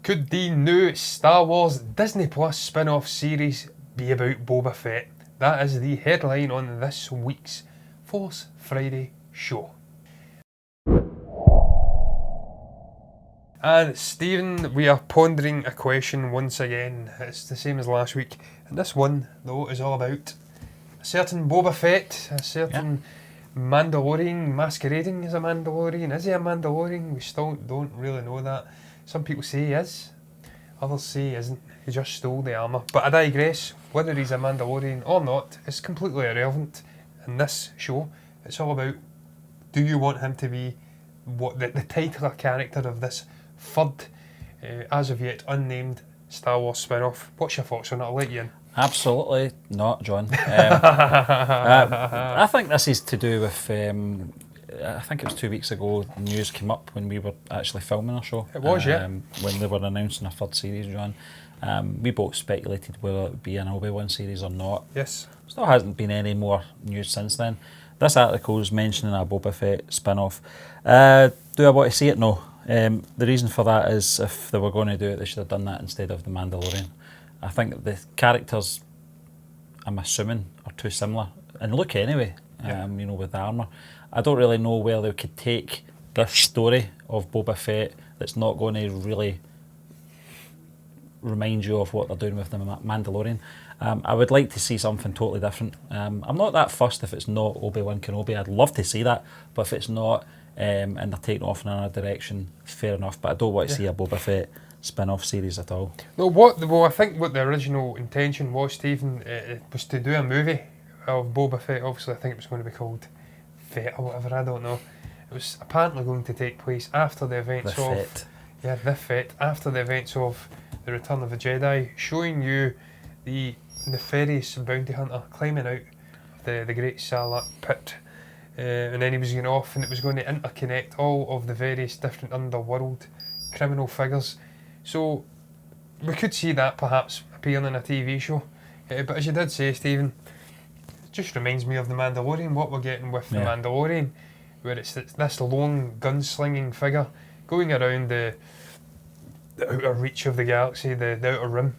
Could the new Star Wars Disney Plus spin-off series be about Boba Fett? That is the headline on this week's Force Friday show. And Stephen, we are pondering a question once again. It's the same as last week. And this one, though, is all about a certain Boba Fett, a certain Mandalorian masquerading as a Mandalorian. Is he a Mandalorian? We still don't really know that. Some people say he is. Others say he isn't. He just stole the armour. But I digress. Whether he's a Mandalorian or not is completely irrelevant in this show. It's all about, do you want him to be what the title or character of this third, as of yet unnamed Star Wars spin-off? What's your thoughts on it? I'll let you in. Absolutely not, John. I think this is to do with, I think it was 2 weeks ago, news came up when we were actually filming our show. It was, yeah. When they were announcing a third series, John. We both speculated whether it would be an Obi-Wan series or not. Yes. Still hasn't been any more news since then. This article is mentioning a Boba Fett spin-off. Do I want to see it? No. The reason for that is if they were going to do it, they should have done that instead of The Mandalorian. I think the characters, I'm assuming, are too similar. And look anyway, with the armour. I don't really know where they could take this story of Boba Fett that's not going to really remind you of what they're doing with the Mandalorian. I would like to see something totally different. I'm not that fussed if it's not Obi-Wan Kenobi. I'd love to see that, but if it's not, and they're taking off in another direction, fair enough. But I don't want to see a Boba Fett spin-off series at all. Well, I think what the original intention was, Stephen, was to do a movie of Boba Fett. Obviously, I think it was going to be called Fett or whatever, I don't know. It was apparently going to take place after the events The Fett, after the events of The Return of the Jedi, showing you the nefarious bounty hunter climbing out of the Great Sarlacc pit. And then he was going off and it was going to interconnect all of the various different underworld criminal figures. So we could see that perhaps appearing in a TV show. But as you did say, Stephen, it just reminds me of The Mandalorian, what we're getting with The Mandalorian, where it's this lone gunslinging figure going around the outer reach of the galaxy, the outer rim,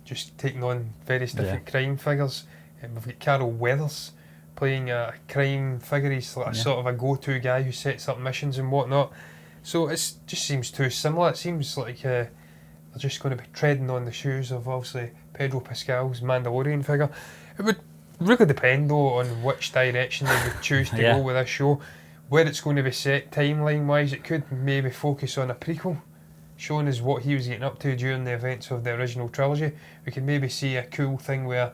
just taking on various different crime figures. We've got Carol Weathers playing a crime figure. He's like a sort of a go-to guy who sets up missions and whatnot. So it just seems too similar. It seems like they're just going to be treading on the shoes of obviously Pedro Pascal's Mandalorian figure. It would really depend though on which direction they would choose to go with this show. Where it's going to be set timeline-wise, it could maybe focus on a prequel, showing us what he was getting up to during the events of the original trilogy. We could maybe see a cool thing where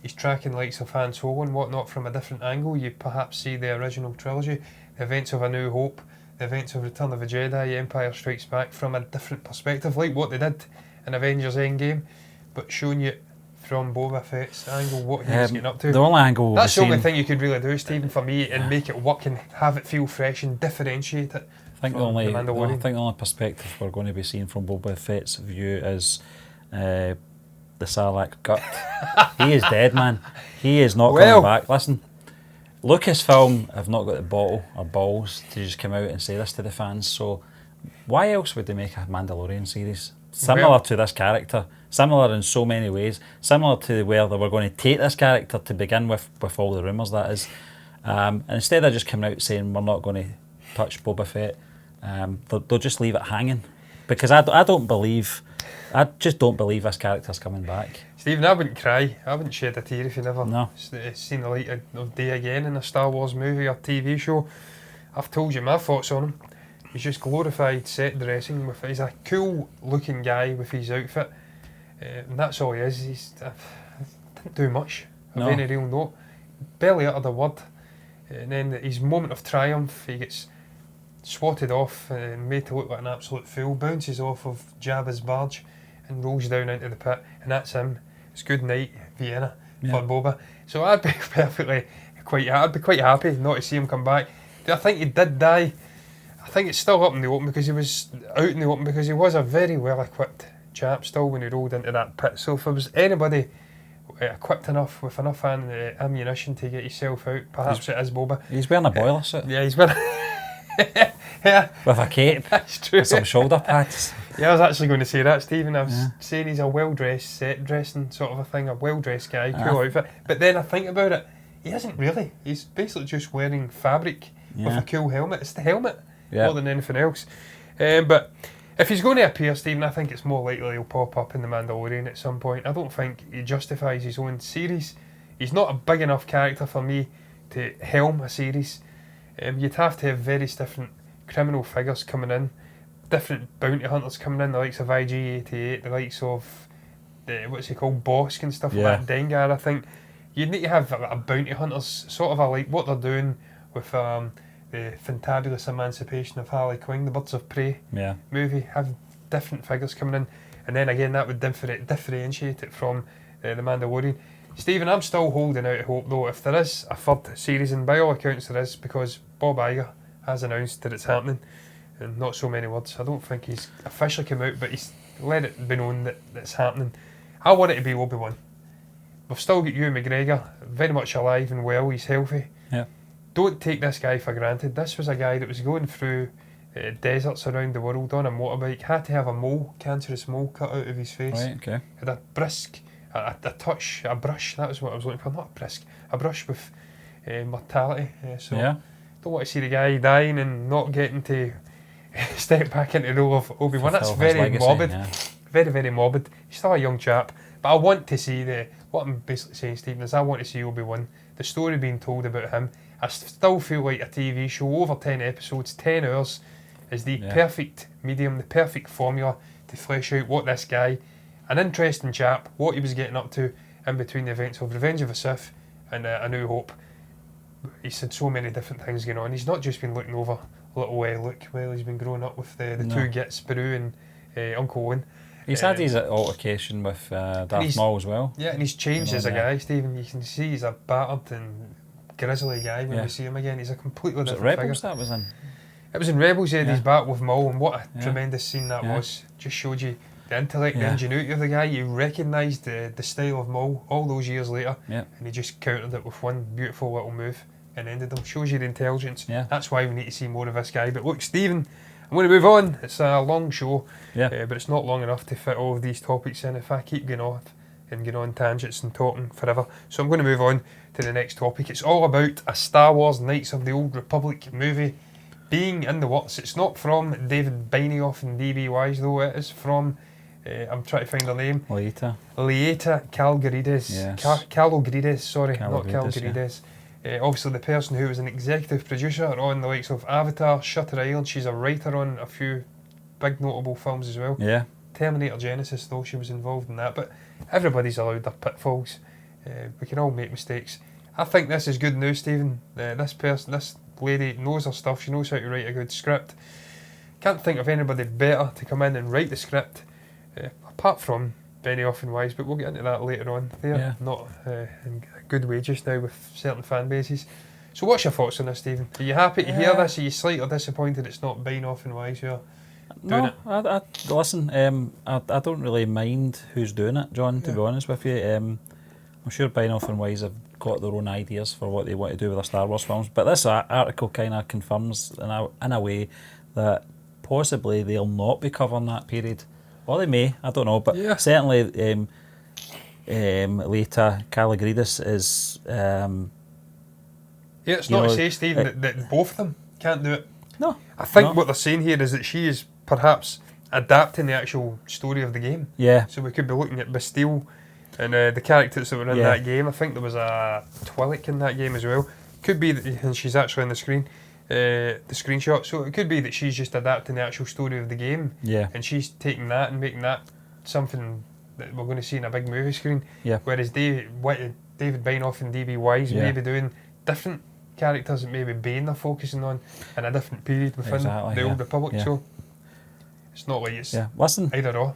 he's tracking likes of Han Solo and whatnot from a different angle. You perhaps see the original trilogy, the events of A New Hope, the events of Return of the Jedi, Empire Strikes Back from a different perspective, like what they did in Avengers Endgame, but showing you from Boba Fett's angle what he was getting up to. The only angle that's the only thing you could really do, Stephen, for me, and make it work and have it feel fresh and differentiate it. I think the only perspective we're going to be seeing from Boba Fett's view is the Sarlacc gut. He is dead, man. He is not coming back. Listen, Lucasfilm have not got the bottle or balls to just come out and say this to the fans, so why else would they make a Mandalorian series? Similar to this character, similar in so many ways, similar to where they were going to take this character to begin with all the rumours that is. And instead of just coming out saying we're not going to touch Boba Fett, they'll just leave it hanging. Because I just don't believe this character's coming back. Stephen, I wouldn't cry. I wouldn't shed a tear if you never seen the light of day again in a Star Wars movie or TV show. I've told you my thoughts on him. He's just glorified set dressing. He's a cool looking guy with his outfit. And that's all he is. He didn't do much of any real note. Barely uttered a word. And then his moment of triumph, he gets swatted off and made to look like an absolute fool, bounces off of Jabba's barge and rolls down into the pit, and that's him. It's good night, Vienna, for Boba. So I'd be I'd be quite happy not to see him come back. Do I think he did die? I think it's still up in the open because he was out in the open because he was a very well equipped chap still when he rolled into that pit. So if there was anybody equipped enough with enough ammunition to get himself out, perhaps it is Boba. He's wearing a boiler suit. Yeah, he's wearing Yeah, with a cape, that's true. with some shoulder pads. Yeah, I was actually going to say that, Stephen. I was saying he's a well-dressed, set-dressing sort of a thing, a well-dressed guy, cool outfit. But then I think about it, he isn't really. He's basically just wearing fabric with a cool helmet. It's the helmet more than anything else. But if he's going to appear, Stephen, I think it's more likely he'll pop up in The Mandalorian at some point. I don't think he justifies his own series. He's not a big enough character for me to helm a series. You'd have to have various different criminal figures coming in, different bounty hunters coming in, the likes of IG-88, the likes of what's he called, Bosk and stuff like that, Dengar. I think you'd need to have a bounty hunters, sort of like what they're doing with the Fantabulous Emancipation of Harley Quinn, the Birds of Prey movie. Have different figures coming in, and then again that would differentiate it from the Mandalorian. Stephen, I'm still holding out hope though, if there is a third series, and by all accounts there is, because Bob Iger has announced that it's happening, and not so many words. I don't think he's officially come out, but he's let it be known that it's happening. I want it to be Obi-Wan. We've still got Ewan McGregor, very much alive and well, he's healthy. Yeah. Don't take this guy for granted. This was a guy that was going through deserts around the world on a motorbike, had to have a cancerous mole cut out of his face. Right, okay. Had a brush, that was what I was looking for, not a brisk, a brush with mortality. Don't want to see the guy dying and not getting to step back into the role of Obi-Wan. That's very morbid. Very, very morbid. He's still a young chap. But I want to see what I'm basically saying, Stephen, is I want to see Obi-Wan. The story being told about him. I still feel like a TV show, over 10 episodes, 10 hours, is the perfect medium, the perfect formula to flesh out what this guy, an interesting chap, what he was getting up to in between the events of Revenge of the Sith and A New Hope. He's had so many different things going on. He's not just been looking over little Luke while he's been growing up with the two Gits, Beru and Uncle Owen. He's had his altercation with Darth Maul as well. Yeah, and he's changed as a guy, Stephen. You can see he's a battered and grizzly guy when we see him again. He's a completely different figure. Rebels that was in? It was in Rebels, he's back with Maul, and what a tremendous scene that was. Just showed you the intellect, the ingenuity of the guy. You recognised the style of Maul all those years later, and he just countered it with one beautiful little move and ended them. Shows you the intelligence. That's why we need to see more of this guy. But look, Stephen, I'm going to move on. It's a long show, but it's not long enough to fit all of these topics in if I keep going off and going on tangents and talking forever. So I'm going to move on to the next topic. It's all about a Star Wars Knights of the Old Republic movie being in the works. It's not from David Benioff and D.B. Wise, though. It is from, I'm trying to find her name. Leita Kalogridis. Yes. Kalogridis, sorry, not Kalogridis. Obviously the person who was an executive producer on the likes of Avatar, Shutter Island. She's a writer on a few big notable films as well. Yeah. Terminator Genesis, though, she was involved in that. But everybody's allowed their pitfalls. We can all make mistakes. I think this is good news, Stephen. This lady knows her stuff. She knows how to write a good script. Can't think of anybody better to come in and write the script, apart from Benioff and Wise, but we'll get into that later on. They're not in good wages now with certain fan bases. So what's your thoughts on this, Stephen? Are you happy to hear this? Are you slightly disappointed it's not Benioff and Wise who are doing it? I don't really mind who's doing it, John, to be honest with you. I'm sure Benioff and Wise have got their own ideas for what they want to do with their Star Wars films, but this article kind of confirms in a way that possibly they'll not be covering that period. Or they may, I don't know, but certainly Leita Kalogridis is... it's not to say, Stephen, that both of them can't do it. No. I think what they're saying here is that she is perhaps adapting the actual story of the game. Yeah. So we could be looking at Bastille and the characters that were in that game. I think there was a Twi'lek in that game as well. Could be that, and she's actually on the screen, the screenshot. So it could be that she's just adapting the actual story of the game. Yeah. And she's taking that and making that something that we're going to see in a big movie screen. Yeah. Whereas David Benioff and D.B. Wise may be doing different characters that maybe Bane they're focusing on in a different period within the Old Republic. Yeah. So it's not like it's either or.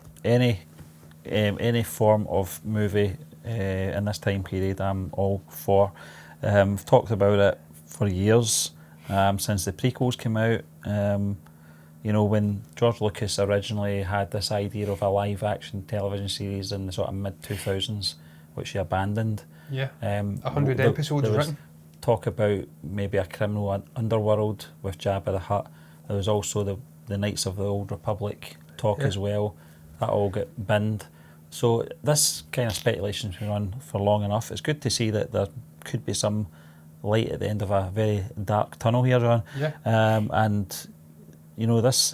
Any form of movie in this time period, I'm all for. I've talked about it for years, since the prequels came out. When George Lucas originally had this idea of a live-action television series in the sort of mid-2000s, which he abandoned. Yeah, 100 episodes written. talk about maybe a criminal underworld with Jabba the Hutt. There was also the Knights of the Old Republic talk as well. That all got binned. So this kind of speculation's been on for long enough. It's good to see that there could be some light at the end of a very dark tunnel here, John. Yeah. And you know, this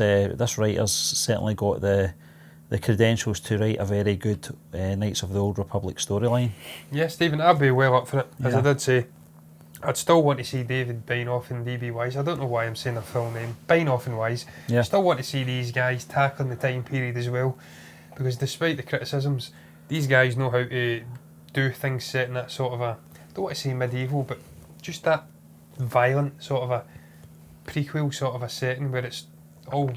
writer's certainly got the credentials to write a very good Knights of the Old Republic storyline. Yeah, Stephen, I'd be well up for it. As I did say, I'd still want to see David Benioff and DB Wise. I don't know why I'm saying their full name. Benioff and Wise. Yeah. Still want to see these guys tackling the time period as well, because despite the criticisms, these guys know how to do things set in that sort of I don't want to say medieval, but just that violent sort of a prequel sort of a setting where it's all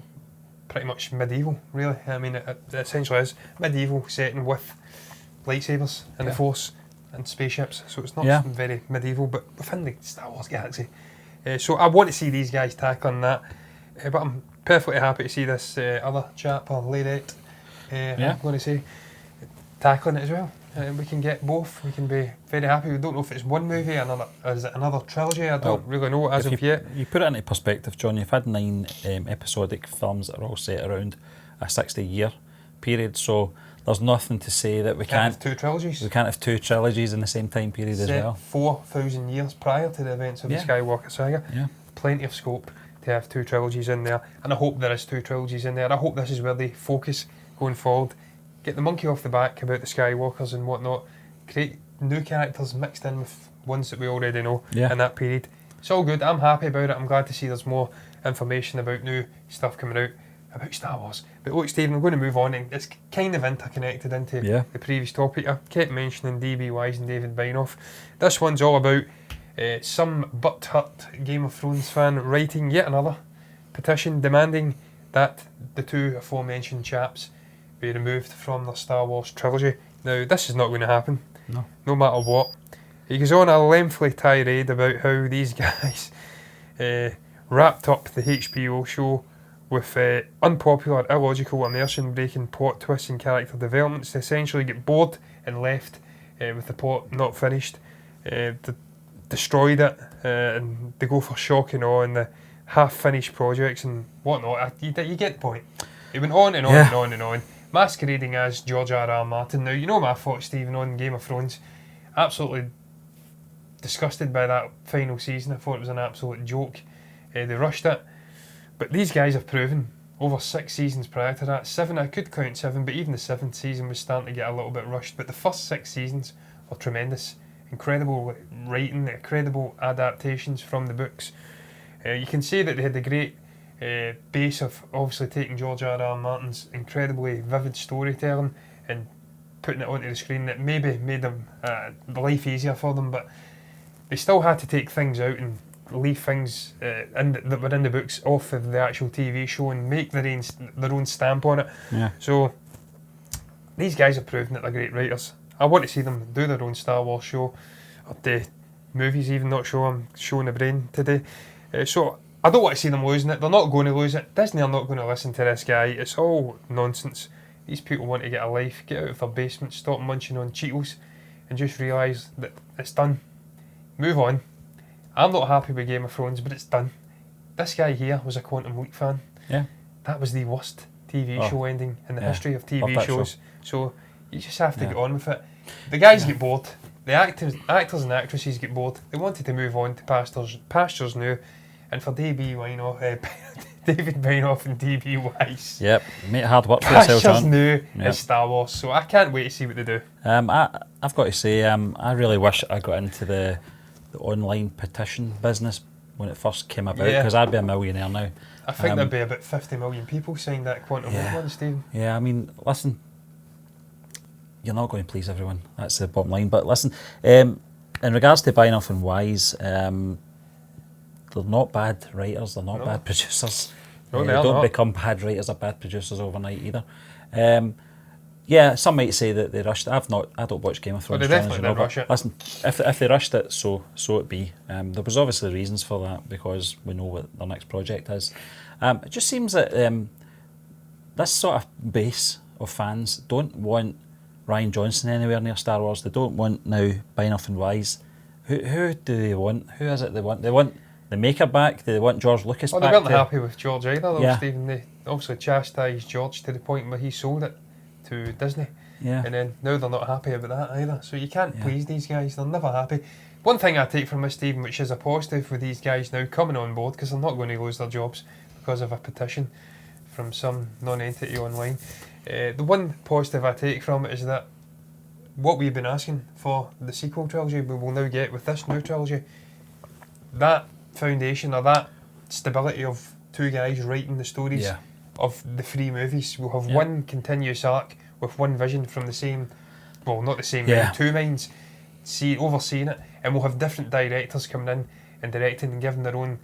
pretty much medieval, really. I mean, it essentially is medieval setting with lightsabers and the Force and spaceships, so it's not very medieval, but within the Star Wars galaxy. So I want to see these guys tackling that, but I'm perfectly happy to see this other chap, or ladyette, I'm going to say, tackling it as well. We can get both. We can be very happy. We don't know if it's one movie, or is it another trilogy? I don't really know as of yet. You put it into perspective, John. You've had 9 episodic films that are all set around a 60-year period, so there's nothing to say that we can't have 2 trilogies. We can't have 2 trilogies in the same time period as well. 4,000 years prior to the events of the Skywalker saga. Yeah. Plenty of scope to have 2 trilogies in there, and I hope there is 2 trilogies in there. I hope this is where they focus going forward. Get the monkey off the back about the Skywalkers and whatnot. Create new characters mixed in with ones that we already know in that period. It's all good. I'm happy about it. I'm glad to see there's more information about new stuff coming out about Star Wars. But look, Stephen, we're going to move on, and it's kind of interconnected into the previous topic. I kept mentioning D.B. Wise and David Benioff. This one's all about some butthurt Game of Thrones fan writing yet another petition demanding that the 2 aforementioned chaps be removed from the Star Wars trilogy. Now, this is not going to happen, no matter what. He goes on a lengthy tirade about how these guys wrapped up the HBO show with unpopular, illogical, immersion-breaking plot twists and character developments. They essentially get bored and left with the plot not finished. They destroyed it, and they go for shock and awe in the half-finished projects and whatnot. You get the point. It went on and on and on and on, masquerading as George R.R. Martin. Now, you know my thoughts, Stephen, on Game of Thrones. Absolutely disgusted by that final season. I thought it was an absolute joke. They rushed it. But these guys have proven, over 6 seasons prior to that, 7, I could count 7, but even the 7th season was starting to get a little bit rushed. But the first 6 seasons were tremendous. Incredible writing, incredible adaptations from the books. You can say that they had the great base of obviously taking George R.R. Martin's incredibly vivid storytelling and putting it onto the screen. That maybe made them life easier for them, but they still had to take things out and leave things that were in the books off of the actual TV show and make their own stamp on it. Yeah. So these guys have proven that they're great writers. I want to see them do their own Star Wars show, or the movies even, not show. I'm showing the brain today. So I don't want to see them losing it. They're not going to lose it. Disney are not going to listen to this guy. It's all nonsense. These people want to get a life, get out of their basement, stop munching on Cheetos, and just realise that it's done. Move on. I'm not happy with Game of Thrones, but it's done. This guy here was a Quantum Leap fan. Yeah. That was the worst TV show ending in the history of TV shows. So you just have to get on with it. The guys get bored. The actors and actresses get bored. They wanted to move on to pastures new. And for David Benioff and D.B. Wise. Yep, make it hard work for yourself, John. Pastures new is Star Wars, so I can't wait to see what they do. I've got to say, I really wish I got into the online petition business when it first came about, because I'd be a millionaire now. I think there'd be about 50 million people signed that Quantum Leap one, Steve. Yeah, I mean, listen, you're not going to please everyone. That's the bottom line. But listen, in regards to Benioff and Wise, they're not bad writers, they're not bad producers. No, they don't become bad writers or bad producers overnight either. Yeah, some might say that they rushed it. I don't watch Game of Thrones. Well, they definitely did rush it. Listen, if they rushed it, so it be. There was obviously reasons for that, because we know what their next project is. It just seems that this sort of base of fans don't want Rian Johnson anywhere near Star Wars. They don't want now Benioff and Wise, Who do they want? Who is it they want? They want the maker back? Do they want George Lucas back? Well, they weren't happy with George either, though, Yeah. Stephen. They also chastised George to the point where he sold it to Disney. Yeah. And then now they're not happy about that either. So you can't please these guys. They're never happy. One thing I take from this, Stephen, which is a positive with these guys now coming on board, because they're not going to lose their jobs because of a petition from some non-entity online. The one positive I take from it is that what we've been asking for the sequel trilogy, we will now get with this new trilogy. That foundation, or that stability of two guys writing the stories of the three movies. We'll have one continuous arc with one vision from the same, well, not the same mind, two minds, overseeing it, and we'll have different directors coming in and directing and giving their own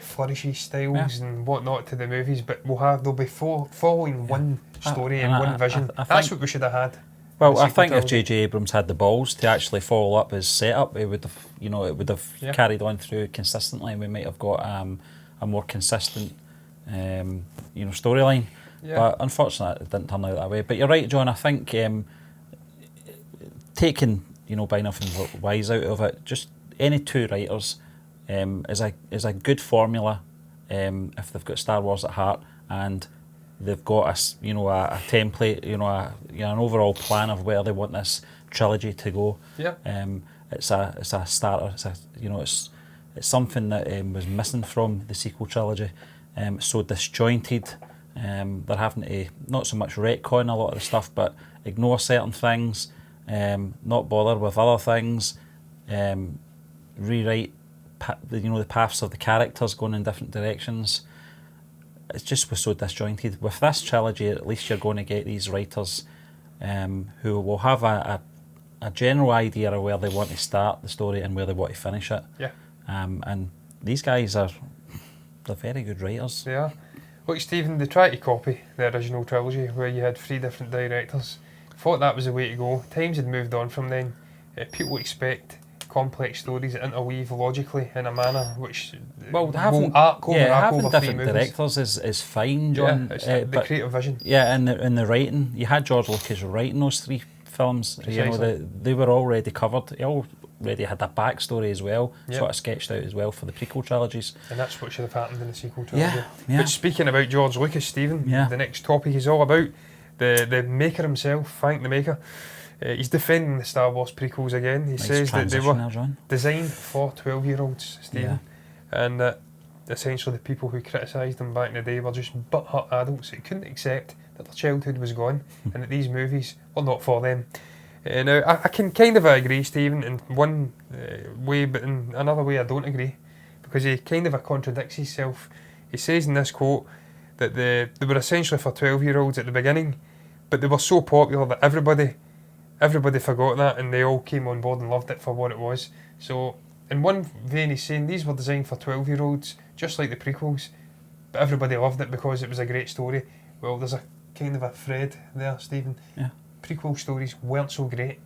flourishy styles and whatnot to the movies, but they'll be following one story and one vision. That's what we should have had. Well, I think if J.J. Abrams had the balls to actually follow up his setup, it would have, carried on through consistently, and we might have got a more consistent, storyline. Yeah. But unfortunately, it didn't turn out that way. But you're right, John. I think taking by nothing wise out of it, just any two writers is a good formula if they've got Star Wars at heart and they've got a template, an overall plan of where they want this trilogy to go. Yeah. It's a starter. It's something that was missing from the sequel trilogy. So disjointed. They're having to not so much retcon a lot of the stuff, but ignore certain things, not bother with other things, rewrite the paths of the characters going in different directions. It just was so disjointed. With this trilogy, at least you're going to get these writers who will have a general idea of where they want to start the story and where they want to finish it. Yeah. And these guys they're very good writers. Yeah. Look, Stephen, they tried to copy the original trilogy where you had 3 different directors. Thought that was the way to go. Times had moved on from then. People expect complex stories that interweave logically in a manner which having different directors is fine, John. Yeah, it's the creative vision. Yeah, and the writing. You had George Lucas writing those 3 films. They were already covered. He already had a backstory as well, sort of sketched out as well for the prequel trilogies. And that's what should have happened in the sequel trilogy. Yeah. But speaking about George Lucas, Stephen, the next topic is all about the maker himself. Thank the maker. He's defending the Star Wars prequels again. He says that they were designed for 12-year-olds, Stephen, and that essentially the people who criticised them back in the day were just butthurt adults who couldn't accept that their childhood was gone and that these movies were not for them. Now, I can kind of agree, Stephen, in one way, but in another way I don't agree, because he kind of contradicts himself. He says in this quote that they were essentially for 12-year-olds at the beginning, but they were so popular that everybody forgot that and they all came on board and loved it for what it was. So, in one vein, he's saying these were designed for 12-year-olds, just like the prequels, but everybody loved it because it was a great story. Well, there's a kind of a thread there, Stephen. Yeah. Prequel stories weren't so great,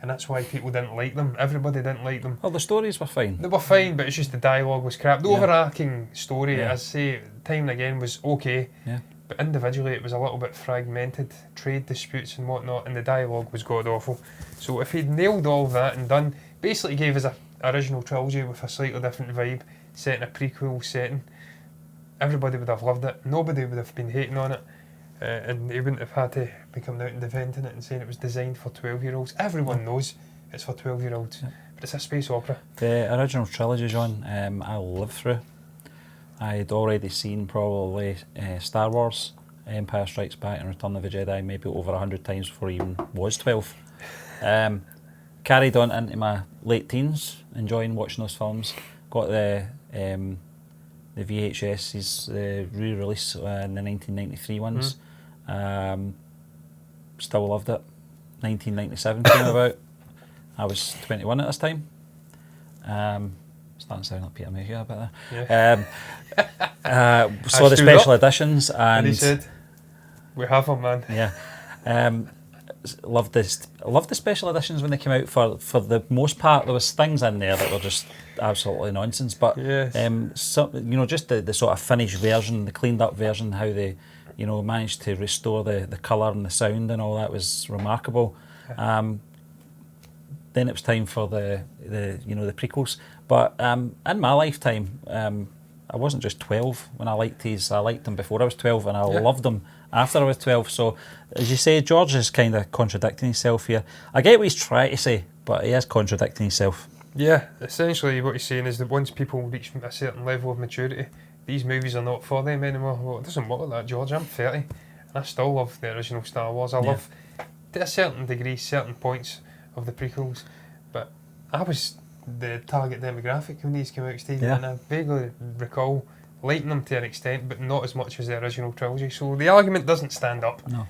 and that's why people didn't like them. Everybody didn't like them. Well, the stories were fine. They were fine, but it's just the dialogue was crap. The overarching story, as I say, time and again, was okay. Yeah. But individually it was a little bit fragmented, trade disputes and whatnot, and the dialogue was god-awful. So if he'd nailed all of that and basically gave us an original trilogy with a slightly different vibe, set in a prequel setting, everybody would have loved it. Nobody would have been hating on it, and he wouldn't have had to be coming out and defending it and saying it was designed for 12-year-olds. Everyone knows it's for 12-year-olds, but it's a space opera. The original trilogy, John, I lived through. I'd already seen probably Star Wars, Empire Strikes Back and Return of the Jedi maybe over 100 times before I even was 12. Carried on into my late teens, enjoying watching those films. Got the VHS's re-release in the 1993 ones. Still loved it. 1997 came about. I was 21 at this time. Starting to sound like Peter Mayhew a bit there. Saw the special editions and he said, "We have them, man." Yeah. Loved the special editions when they came out. For the most part, there was things in there that were just absolutely nonsense. But just the sort of finished version, the cleaned up version, how they, managed to restore the colour and the sound and all that was remarkable. then it was time for the prequels. But in my lifetime, I wasn't just 12 when I liked these. I liked them before I was 12, and I loved them after I was 12. So, as you say, George is kind of contradicting himself here. I get what he's trying to say, but he is contradicting himself. Yeah, essentially what he's saying is that once people reach a certain level of maturity, these movies are not for them anymore. Well, it doesn't work like that, George. I'm 30, and I still love the original Star Wars. I love, to a certain degree, certain points of the prequels, but I was the target demographic when these came out, Steve, and I vaguely recall liking them to an extent, but not as much as the original trilogy. So the argument doesn't stand up. No.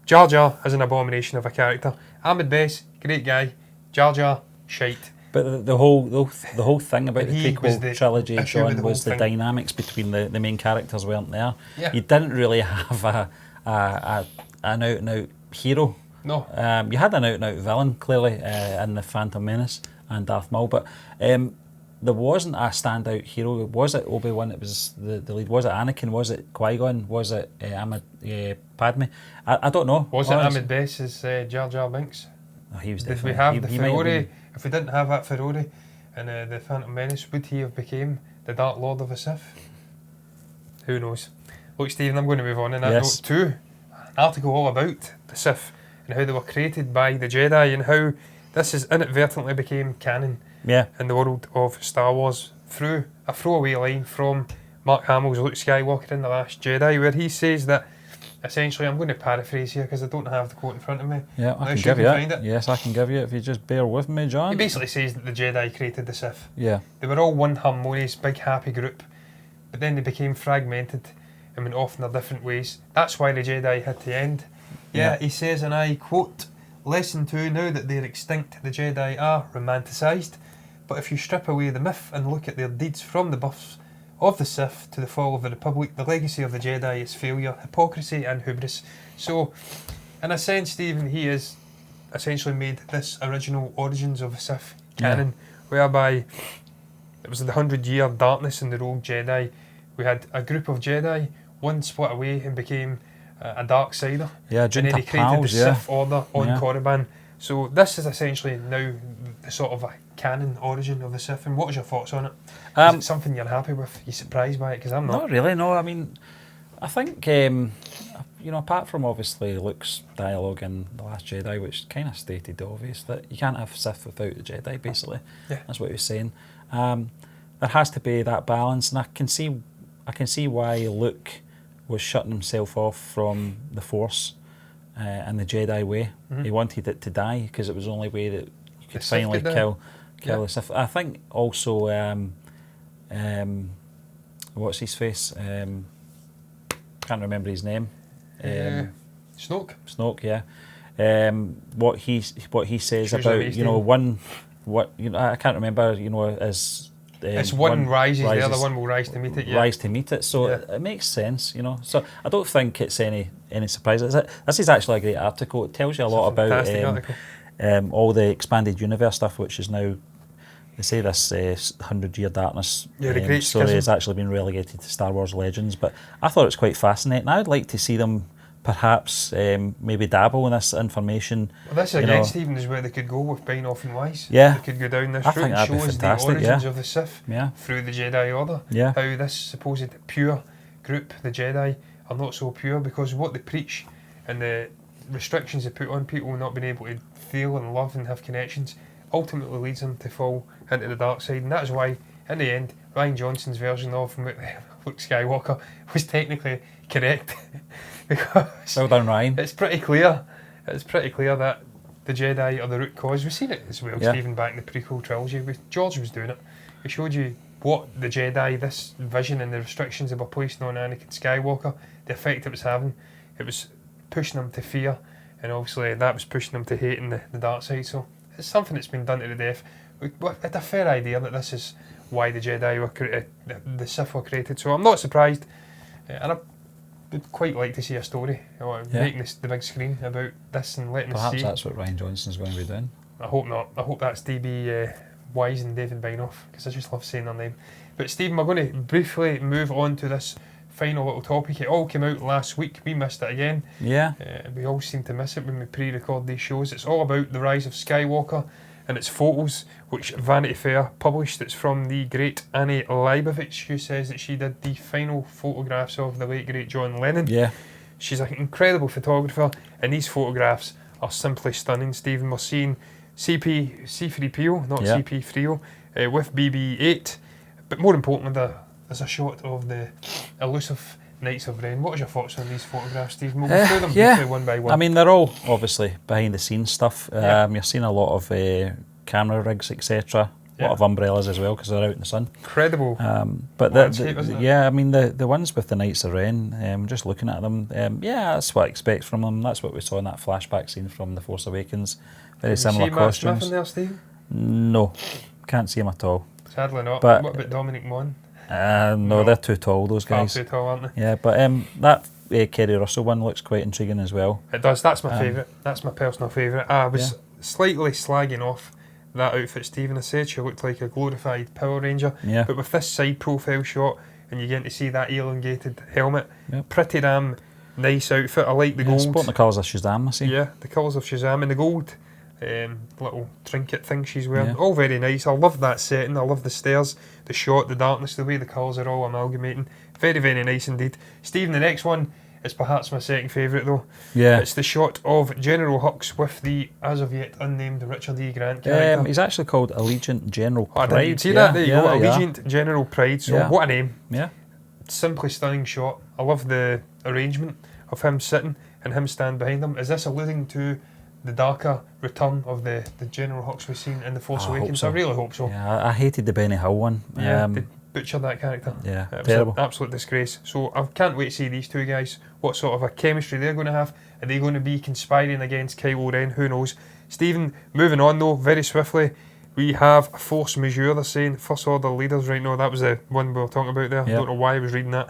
Jar Jar is an abomination of a character. Ahmed Best, great guy. Jar Jar, shite. But the whole thing about the prequel trilogy, John, was the dynamics between the main characters weren't there. Yeah. You didn't really have an out-and-out hero. No. You had an out-and-out villain, clearly, in The Phantom Menace and Darth Maul, but there wasn't a standout hero. Was it Obi-Wan? It was the lead. Was it Anakin? Was it Qui-Gon? Was it Padme? I don't know. Was it Ahmed Best as Jar Jar Binks? Oh, he was Did we have the Ferrari? If we didn't have that Ferrari in The Phantom Menace, would he have became the Dark Lord of the Sith? Who knows? Look, Stephen, I'm going to move on in that note too. An article all about the Sith and how they were created by the Jedi and how this has inadvertently became canon in the world of Star Wars through a throwaway line from Mark Hamill's Luke Skywalker in The Last Jedi, where he says that essentially, I'm going to paraphrase here because I don't have the quote in front of me. Yeah, I can give you it. Yes, I can give you it if you just bear with me, John. He basically says that the Jedi created the Sith. Yeah. They were all one harmonious, big, happy group, but then they became fragmented and went off in their different ways. That's why the Jedi had to end. Yeah, he says, and I quote, "Lesson 2, now that they're extinct, the Jedi are romanticised, but if you strip away the myth and look at their deeds from the births of the Sith to the fall of the Republic, the legacy of the Jedi is failure, hypocrisy and hubris." So, in a sense, Stephen, he has essentially made this original Origins of the Sith canon, whereby it was the 100-year darkness in the rogue Jedi. We had a group of Jedi, one split away and became a dark sider. Yeah, and then he created the Sith Order on Korriban. So this is essentially now the sort of a canon origin of the Sith. And what was your thoughts on it? Is it something you're happy with? You surprised by it? Because I'm not. Not really, no. I mean, I think, apart from obviously Luke's dialogue in The Last Jedi, which kind of stated the obvious, that you can't have Sith without the Jedi, basically. Yeah. That's what he was saying. There has to be that balance, and I can see why Luke was shutting himself off from the Force and the Jedi way. Mm-hmm. He wanted it to die because it was the only way that you could finally kill the Sith. I think also, what's his face? Can't remember his name. Snoke. Snoke, yeah. What he says about I can't remember. As it's one rises, the other one will rise to meet it. Rise to meet it. So it makes sense, So I don't think it's any surprise. This is actually a great article. It tells you a lot about all the expanded universe stuff, which is now, they say this 100-year darkness story has actually been relegated to Star Wars Legends. But I thought it was quite fascinating. I'd like to see them perhaps maybe dabble in this information. Well, this again, Stephen, is where they could go with Benioff and Weiss. Yeah. They could go down this route and show us the origins of the Sith through the Jedi Order. Yeah. How this supposed pure group, the Jedi, are not so pure because what they preach and the restrictions they put on people not being able to feel and love and have connections ultimately leads them to fall into the dark side. And that's why, in the end, Rian Johnson's version of Luke Skywalker was technically correct. Because well done, Ryan. It's pretty clear that the Jedi are the root cause. We've seen it as well, Stephen, back in the prequel trilogy. George was doing it. He showed you what the Jedi, this vision and the restrictions they were placing on Anakin Skywalker, the effect it was having. It was pushing them to fear, and obviously that was pushing them to hating the dark side. So it's something that's been done to the death. It's a fair idea that this is why the Jedi were created, the Sith were created. So I'm not surprised, and I would quite like to see a story making the big screen about this and letting us see. Perhaps that's what Rian Johnson's going to be doing. I hope not. I hope that's DB Wise and David Benioff, because I just love saying their name. But Stephen, we're going to briefly move on to this final little topic. It all came out last week. We missed it again. Yeah. We all seem to miss it when we pre-record these shows. It's all about the rise of Skywalker and it's photos which Vanity Fair published. It's from the great Annie Leibovitz, who says that she did the final photographs of the late great John Lennon. Yeah. She's an incredible photographer, and these photographs are simply stunning, Stephen. We're seeing C3PO, not CP3O, with BB-8, but more importantly, there's a shot of the elusive Knights of Ren. What are your thoughts on these photographs, Stephen? We'll go through them briefly one by one. I mean, they're all obviously behind the scenes stuff. You're seeing a lot of camera rigs, etc. A lot of umbrellas as well because they're out in the sun. Incredible. But I mean, the ones with the Knights of Ren, just looking at them, that's what I expect from them. That's what we saw in that flashback scene from The Force Awakens. Very similar costumes. Smith in there, Steve? No, can't see him at all. Sadly not. But what about Dominic Monaghan? No, they're too tall, those guys. Far too tall, aren't they? Yeah, but that Kerry Russell one looks quite intriguing as well. It does. That's my favourite. That's my personal favourite. I was slightly slagging off that outfit, Stephen. I said she looked like a glorified Power Ranger. Yeah. But with this side profile shot, and you're getting to see that elongated helmet, pretty damn nice outfit. I like the gold. Sporting the colours of Shazam, I see. Yeah, the colours of Shazam and the gold little trinket thing she's wearing. All very nice. I love that setting. I love the stairs, the shot, the darkness, the way the colours are all amalgamating. Very, very nice indeed. Stephen, the next one is perhaps my second favourite though. Yeah. It's the shot of General Hux with the as of yet unnamed Richard E. Grant character. He's actually called Allegiant General Pride. I didn't see that. There you go. Allegiant General Pride. So what a name. Yeah. Simply stunning shot. I love the arrangement of him sitting and him stand behind him. Is this alluding to the darker return of the General Hux we've seen in The Force Awakens? I really hope so. Yeah, I hated the Benny Hill one. They butchered that character. Yeah, it was terrible. An absolute disgrace. So I can't wait to see these two guys, what sort of a chemistry they're going to have. Are they going to be conspiring against Kylo Ren? Who knows? Stephen, moving on though, very swiftly, we have Force Majeure, they're saying, First Order leaders right now. That was the one we were talking about there. I don't know why I was reading that.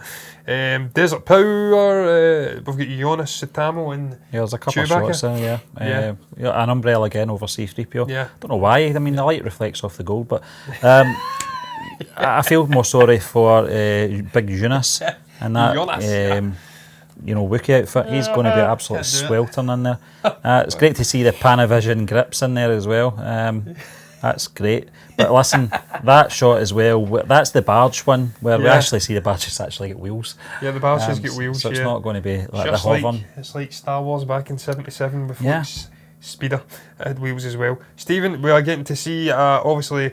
Desert Power, we've got Jonas Suetamo and there's a couple Chewbacca. of shots there, an umbrella again over C-3PO. Don't know why. I mean, the light reflects off the gold, but I feel more sorry for Big Jonas and that. Wookiee outfit. He's going to be absolutely sweltering in there. It's great to see the Panavision grips in there as well. That's great. But listen, that shot as well, that's the barge one, where we actually see the barges actually get wheels. Yeah, the barges get wheels, so it's not going to be like just the Hovern. It's like Star Wars back in 77 with Luke's speeder. It had wheels as well. Stephen, we are getting to see, obviously,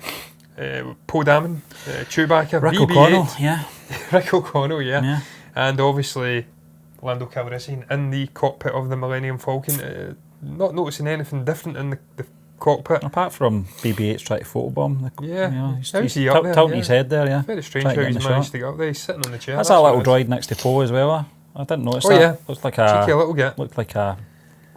Poe Dameron, Chewbacca, Rick BB-8. Rick O'Connell, and obviously Lando Calrissian in the cockpit of the Millennium Falcon. Not noticing anything different in the cockpit. Apart from BB-8's trying to photobomb. He's tilting his head there, Very strange how he's managed to get up there. He's sitting on the chair. That's a little droid next to Poe as well. I didn't notice that. Yeah. Looks like cheeky little get. Looked like a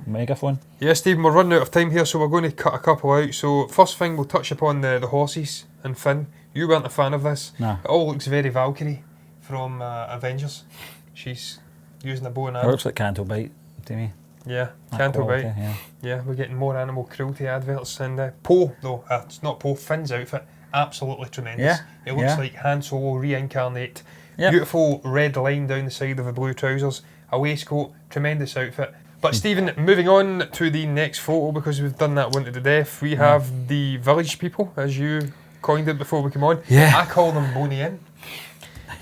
megaphone. Yeah, Stephen, we're running out of time here, so we're going to cut a couple out. So first thing, we'll touch upon the horses and Finn. You weren't a fan of this. No. It all looks very Valkyrie from Avengers. She's using a bow and arrow. It looks like Cantobite to me. Yeah, Cantobite. Yeah, we're getting more animal cruelty adverts. And Poe, though, it's not Poe, Finn's outfit, absolutely tremendous. Yeah. It looks like Han Solo reincarnate. Yep. Beautiful red line down the side of the blue trousers, a waistcoat, tremendous outfit. But Stephen, moving on to the next photo, because we've done that one to the death, we have the village people, as you coined it before we came on. Yeah. I call them Boney In.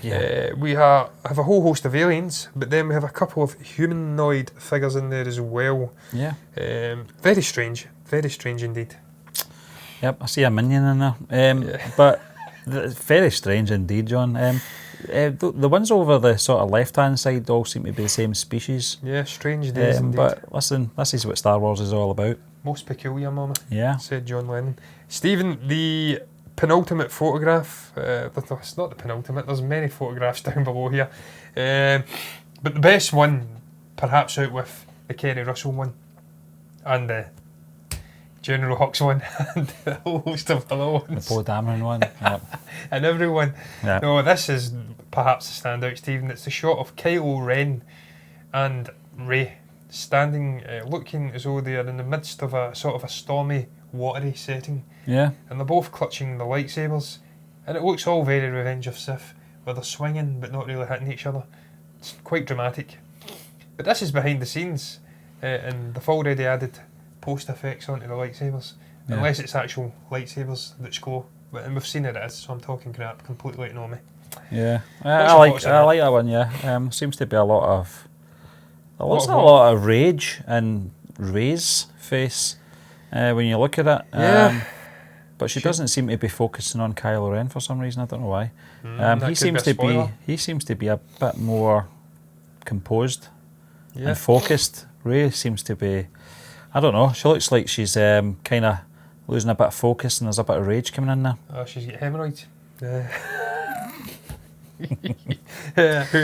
We have a whole host of aliens, but then we have a couple of humanoid figures in there as well. Yeah. Very strange indeed. Yep, I see a minion in there. But very strange indeed, John. The ones over the sort of left-hand side all seem to be the same species. Yeah, strange days indeed. But listen, this is what Star Wars is all about. Most peculiar, mama. Yeah. Said John Lennon. Stephen, the penultimate photograph, it's not the penultimate, there's many photographs down below here, but the best one, perhaps out with the Kerry Russell one and the General Hux one and a whole host of other ones. The Poe Dameron one. Yep. And everyone. Yep. No, this is perhaps the standout, Stephen. It's the shot of Kylo Ren and Rey standing, looking as though they are in the midst of a sort of a stormy, watery setting. Yeah. And they're both clutching the lightsabers. And it looks all very Revenge of Sith, where they're swinging but not really hitting each other. It's quite dramatic. But this is behind the scenes, and they've already added post effects onto the lightsabers. unless it's actual lightsabers that glow. And we've seen it as, so I'm talking crap, completely ignore me. Yeah, I like that one. Yeah, seems to be a lot of rage in Rey's face when you look at it. Yeah. But she doesn't seem to be focusing on Kylo Ren for some reason. I don't know why. He seems to be a bit more composed and focused. Rey seems to be, I don't know. She looks like she's kind of losing a bit of focus, and there's a bit of rage coming in there. Oh, she's got hemorrhoids. Who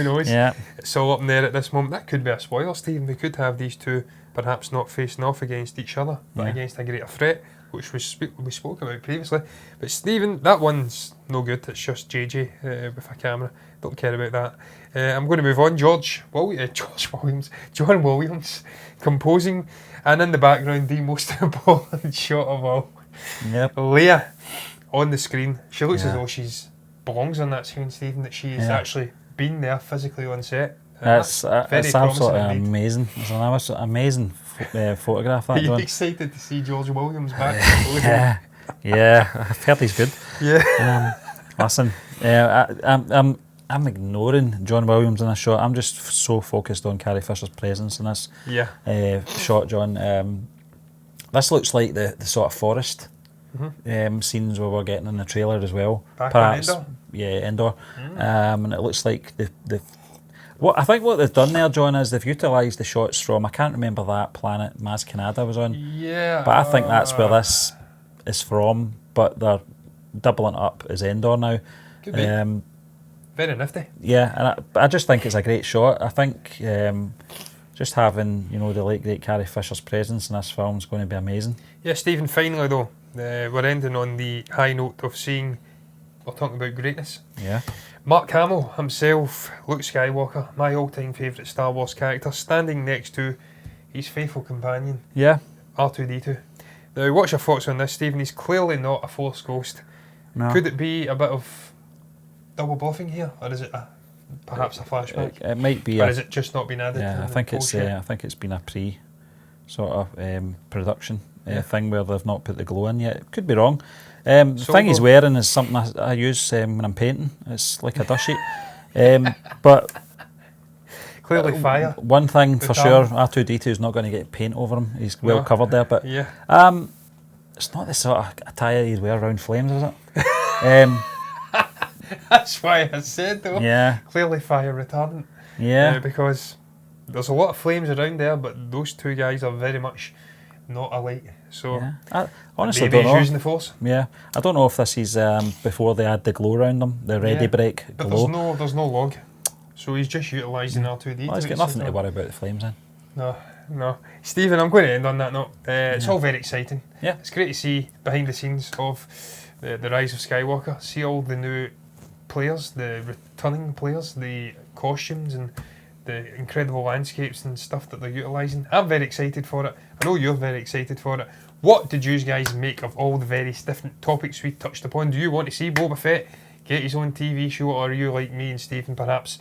knows? Yeah. It's all up in there at this moment. That could be a spoiler, Stephen. We could have these two perhaps not facing off against each other, but against a greater threat, which we spoke about previously. But Stephen, that one's no good. It's just JJ with a camera. Don't care about that. I'm going to move on. John Williams composing, and in the background, the most important shot of all. Yep. Leia on the screen. She looks as though she's belongs on that screen, Stephen. That she's actually been there physically on set. That's absolutely amazing. It's an amazing photograph. That Are you one. excited to see George Williams back? Yeah, I've heard he's good. Yeah. Listen, I'm ignoring John Williams in this shot. I'm just so focused on Carrie Fisher's presence in this shot, John. This looks like the sort of forest scenes we were getting in the trailer as well. Back on Endor? Yeah, Endor. And it looks like I think what they've done there, John, is they've utilised the shots from, I can't remember that planet Maz Kanata was on. Yeah. But I think that's where this is from, but they're doubling up as Endor now. Could be. Very nifty. Yeah, and I just think it's a great shot. I think just having, the late great Carrie Fisher's presence in this film is going to be amazing. Yeah, Stephen, finally though, we're ending on the high note of seeing, we're talking about greatness. Yeah. Mark Hamill himself, Luke Skywalker, my all-time favourite Star Wars character, standing next to his faithful companion, R2-D2. Now, what's your thoughts on this, Stephen? He's clearly not a Force ghost. No. Could it be a bit of double bluffing here, or is it perhaps a flashback? It might be. Or is it just not been added? Yeah, I think it's been a sort of production thing where they've not put the glow in yet. Could be wrong. The thing he's wearing is something I use when I'm painting. It's like a dust sheet. But clearly fire. One thing for sure, R2-D2 is not going to get paint over him. He's well covered there. But it's not the sort of attire he'd wear around flames, is it? That's why I said though. Yeah. Clearly fire retardant. Yeah. Because there's a lot of flames around there, but those two guys are very much not alike. So I honestly don't know. Using the Force. Yeah. I don't know if this is before they add the glow around them, the ready break but glow. There's no log. So he's just utilising R2-D2. Well, he's got nothing to worry about the flames then. No. Stephen, I'm going to end on that note. It's all very exciting. Yeah. It's great to see behind the scenes of the rise of Skywalker, see all the new players, the returning players, the costumes and the incredible landscapes and stuff that they're utilising. I'm very excited for it. I know you're very excited for it. What did you guys make of all the various different topics we touched upon? Do you want to see Boba Fett get his own TV show, or are you like me and Stephen perhaps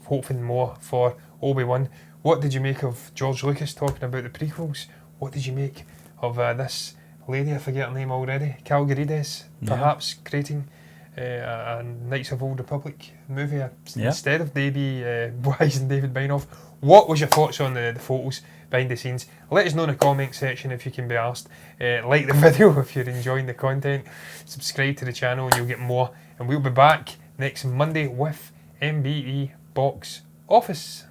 hoping more for Obi-Wan? What did you make of George Lucas talking about the prequels? What did you make of this lady, I forget her name already, Calgarides, perhaps creating a Knights of Old Republic movie instead of Davey Wise and David Binoff? What was your thoughts on the photos behind the scenes? Let us know in the comment section if you can be asked. Like the video if you're enjoying the content. Subscribe to the channel and you'll get more. And we'll be back next Monday with MBE Box Office.